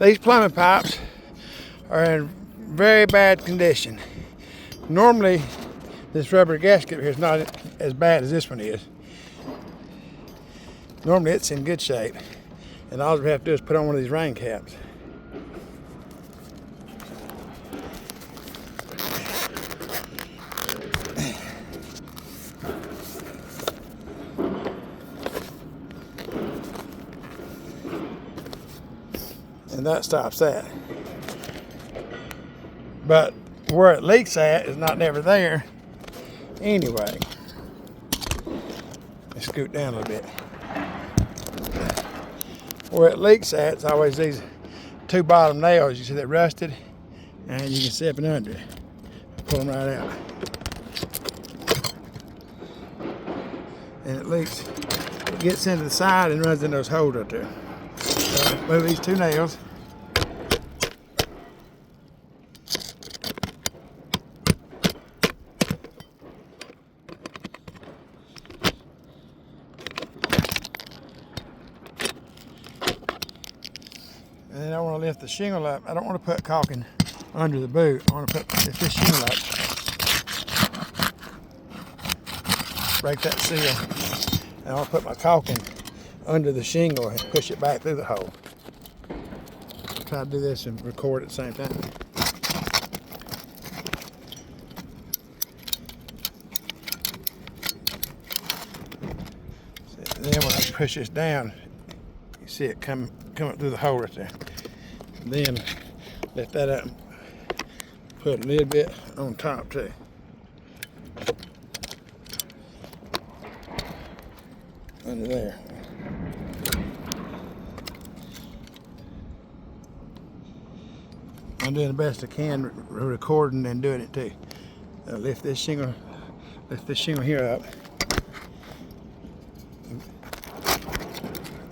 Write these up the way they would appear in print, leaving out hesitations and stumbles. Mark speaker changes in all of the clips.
Speaker 1: These plumbing pipes are in very bad condition. Normally, this rubber gasket here is not as bad as this one is. Normally, it's in good shape, and all we have to do is put on one of these rain caps. And that stops that. But where it leaks at is not never there anyway. Let's scoot down a little bit. Where it leaks at is always these two bottom nails. You see that rusted? And you can see up and under it. Pull them right out. And it leaks. It gets into the side and runs in those holes right there. So move these two nails. And then I want to lift the shingle up. I don't want to put caulking under the boot. I want to lift this shingle up. Break that seal. And I'll put my caulking under the shingle and push it back through the hole. I'll try to do this and record at the same time. And then when I push this down, you see it come up through the hole right there. And then lift that up and put a little bit on top too. Under there. I'm doing the best I can recording and doing it too. Lift this shingle here up.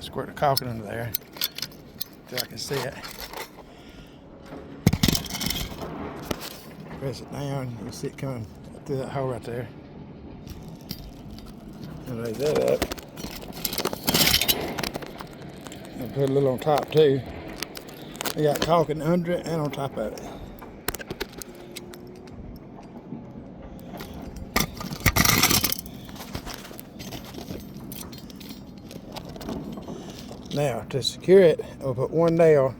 Speaker 1: Squirt the caulking under there so I can see it. Press it down, you can see it coming through that hole right there. And raise that up. And put a little on top too. I got caulking under it and on top of it. Now to secure it, I'll put one nail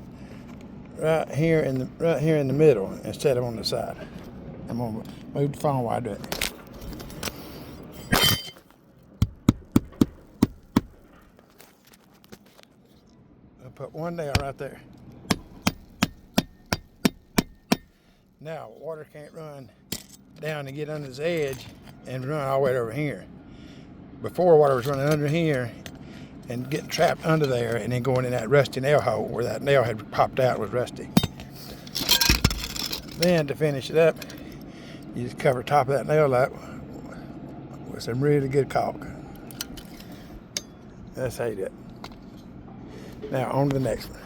Speaker 1: right here in the middle instead of on the side. I'm gonna move the phone while I do it. I'll put one nail right there. Now water can't run down to get under this edge and run all the way over here. Before, water was running under here and getting trapped under there and then going in that rusty nail hole where that nail had popped out and was rusty. Then to finish it up, you just cover the top of that nail up with some really good caulk. That's how you do it. Now on to the next one.